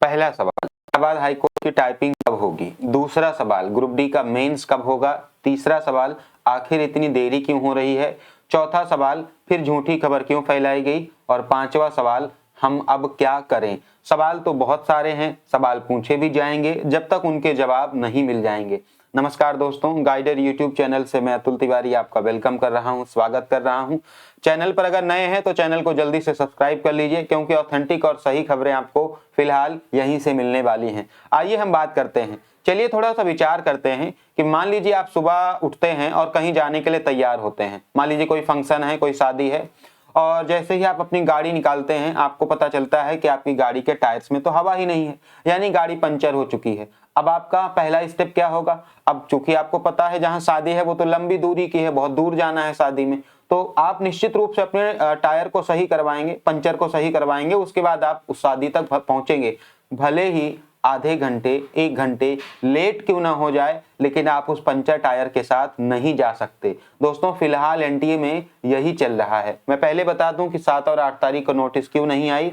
पहला सवाल, इलाहाबाद हाईकोर्ट की टाइपिंग कब होगी? दूसरा सवाल, ग्रुप डी का मेंस कब होगा? तीसरा सवाल, आखिर इतनी देरी क्यों हो रही है? चौथा सवाल, फिर झूठी खबर क्यों फैलाई गई? और पांचवा सवाल, हम अब क्या करें? सवाल तो बहुत सारे हैं, सवाल पूछे भी जाएंगे जब तक उनके जवाब नहीं मिल जाएंगे। नमस्कार दोस्तों, गाइडर यूट्यूब चैनल से मैं अतुल तिवारी आपका वेलकम कर रहा हूं, स्वागत कर रहा हूं। चैनल पर अगर नए हैं तो चैनल को जल्दी से सब्सक्राइब कर लीजिए, क्योंकि ऑथेंटिक और सही खबरें आपको फिलहाल यहीं से मिलने वाली हैं। आइए हम बात करते हैं। चलिए थोड़ा सा विचार करते हैं कि मान लीजिए आप सुबह उठते हैं और कहीं जाने के लिए तैयार होते हैं। मान लीजिए कोई फंक्शन है, कोई शादी है, और जैसे ही आप अपनी गाड़ी निकालते हैं आपको पता चलता है कि आपकी गाड़ी के टायर्स में तो हवा ही नहीं है, यानी गाड़ी पंचर हो चुकी है। अब आपका पहला स्टेप क्या होगा? अब चूंकि आपको पता है जहां शादी है वो तो लंबी दूरी की है, बहुत दूर जाना है शादी में, तो आप निश्चित रूप से अपने टायर को सही करवाएंगे, पंचर को सही करवाएंगे। उसके बाद आप उस शादी तक पहुंचेंगे, भले ही आधे घंटे, एक घंटे लेट क्यों ना हो जाए, लेकिन आप उस पंचर टायर के साथ नहीं जा सकते। दोस्तों फिलहाल एनटीए में यही चल रहा है। मैं पहले बता दूं कि 7 और 8 तारीख को नोटिस क्यों नहीं आई।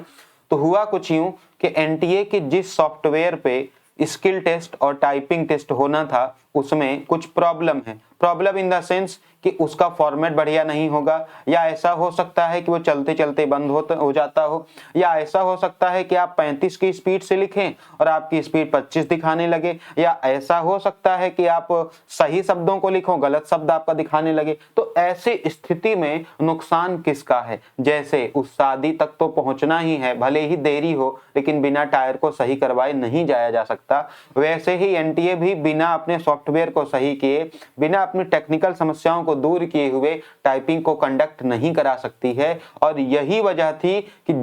तो हुआ कुछ यूं कि एनटीए के जिस सॉफ्टवेयर पे स्किल टेस्ट और टाइपिंग टेस्ट होना था उसमें कुछ प्रॉब्लम है। प्रॉब्लम इन द सेंस कि उसका फॉर्मेट बढ़िया नहीं होगा, या ऐसा हो सकता है कि वो चलते चलते बंद हो जाता हो, या ऐसा हो सकता है कि आप 35 की स्पीड से लिखें और आपकी स्पीड 25 दिखाने लगे, या ऐसा हो सकता है कि आप सही शब्दों को लिखो, गलत शब्द आपका दिखाने लगे। तो ऐसी स्थिति में नुकसान किसका है? जैसे उस शादी तक तो पहुंचना ही है, भले ही देरी हो, लेकिन बिना टायर को सही करवाए नहीं जाया जा सकता। वैसे ही एनटीए भी बिना अपने सॉफ्टवेयर को सही किए, बिना अपनी टेक्निकल समस्याओं को दूर किए हुए टाइपिंग को कंडक्ट नहीं करा सकती है। और यही वजह थी कि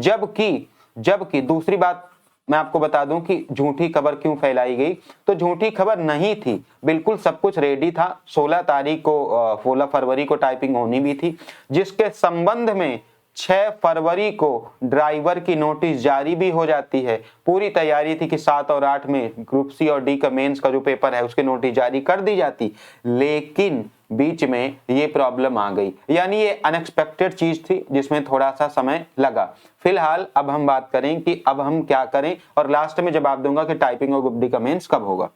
जबकि दूसरी बात मैं आपको बता दूं कि झूठी खबर क्यों फैलाई गई। तो झूठी खबर नहीं थी, बिल्कुल सब कुछ रेडी था। 16 फरवरी को टाइपिंग होनी भी थी, जिसके संबंध में 6 फरवरी को ड्राइवर की नोटिस जारी भी हो जाती है। पूरी तैयारी थी कि 7 और 8 में ग्रुप सी और डी का मेंस का जो पेपर है उसकी नोटिस जारी कर दी जाती, लेकिन बीच में ये प्रॉब्लम आ गई। यानी ये अनएक्सपेक्टेड चीज थी जिसमें थोड़ा सा समय लगा। फिलहाल अब हम बात करें कि अब हम क्या करें, और लास्ट में जवाब दूंगा कि टाइपिंग और ग्रुप डी का मेंस कब होगा।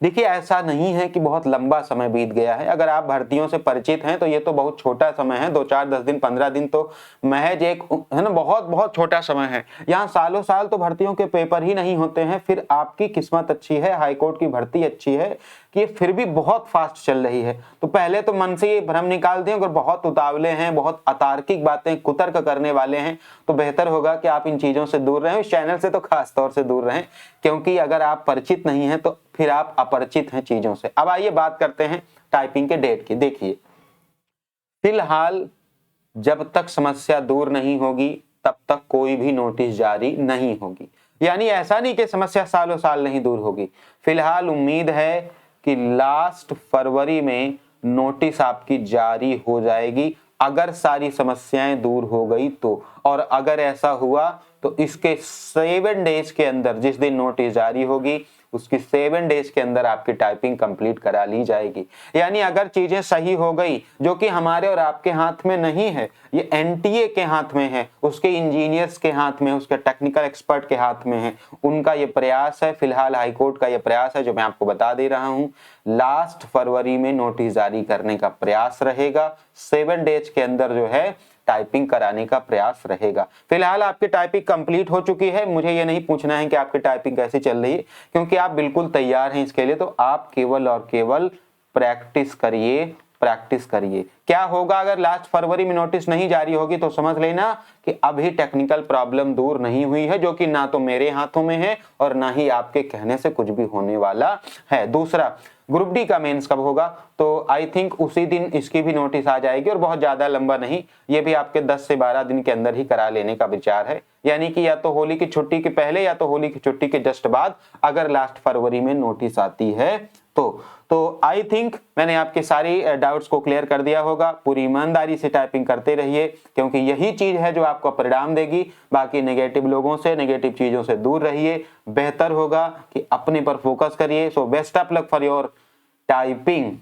देखिए ऐसा नहीं है कि बहुत लंबा समय बीत गया है। अगर आप भर्तियों से परिचित हैं तो ये तो बहुत छोटा समय है, 2-4 10 दिन 15 दिन तो महज एक है ना, बहुत बहुत छोटा समय है। यहाँ सालों साल तो भर्तियों के पेपर ही नहीं होते हैं। फिर आपकी किस्मत अच्छी है, हाईकोर्ट की भर्ती अच्छी है कि ये फिर भी बहुत फास्ट चल रही है। तो पहले तो मन से ये भ्रम निकाल दें, अगर बहुत उतावले हैं, बहुत अतार्किक बातें कुतर्क करने वाले हैं, तो बेहतर होगा कि आप इन चीजों से दूर रहें, इस चैनल से तो खास तौर से दूर रहें, क्योंकि अगर आप परिचित नहीं हैं तो फिर आप अपरिचित हैं चीजों से। अब आइए बात करते हैं टाइपिंग के डेट की। देखिए फिलहाल जब तक समस्या दूर नहीं होगी तब तक कोई भी नोटिस जारी नहीं होगी। यानी ऐसा नहीं कि समस्या सालों साल नहीं दूर होगी। फिलहाल उम्मीद है कि लास्ट फरवरी में नोटिस आपकी जारी हो जाएगी, अगर सारी समस्याएं दूर हो गई तो। और अगर ऐसा हुआ तो इसके 7 डेज के अंदर, जिस दिन नोटिस जारी होगी उसकी 7 डेज के अंदर आपकी टाइपिंग कंप्लीट करा ली जाएगी। यानी अगर चीजें सही हो गई, जो कि हमारे और आपके हाथ में नहीं है, ये एनटीए के हाथ में है, उसके इंजीनियर्स के हाथ में, उसके टेक्निकल एक्सपर्ट के हाथ में है, उनका ये प्रयास है। फिलहाल हाईकोर्ट का ये प्रयास है जो मैं आपको बता दे रहा हूं, लास्ट फरवरी में नोटिस जारी करने का प्रयास रहेगा। 7 डेज के अंदर जो है टाइपिंग कराने का प्रयास रहेगा। फिलहाल आपकी टाइपिंग कंप्लीट हो चुकी है। मुझे ये नहीं पूछना है कि आपकी टाइपिंग कैसी चल रही है, क्योंकि आप बिल्कुल तैयार हैं इसके लिए। तो आप केवल और केवल प्रैक्टिस करिए, प्रैक्टिस करिए। क्या होगा अगर लास्ट फरवरी में नोटिस नहीं जारी होगी, तो समझ लेना कि अभी टेक्निकल प्रॉब्लम दूर नहीं हुई है, जो कि ना तो मेरे हाथों में है और ना ही आपके कहने से कुछ भी होने वाला है। दूसरा, ग्रुप डी का मेंस कब होगा? तो आई थिंक उसी दिन इसकी भी नोटिस आ जाएगी, और बहुत ज्यादा लंबा नहीं, ये भी आपके 10 से 12 दिन के अंदर ही करा लेने का विचार है। यानी कि या तो होली की छुट्टी के पहले या तो होली की छुट्टी के जस्ट बाद, अगर लास्ट फरवरी में नोटिस आती है तो आई थिंक मैंने आपके सारी डाउट्स को क्लियर कर दिया होगा। पूरी ईमानदारी से टाइपिंग करते रहिए, क्योंकि यही चीज है जो आपको परिणाम देगी। बाकी नेगेटिव लोगों से, नेगेटिव चीजों से दूर रहिए, बेहतर होगा कि अपने पर फोकस करिए। So best of luck for your typing.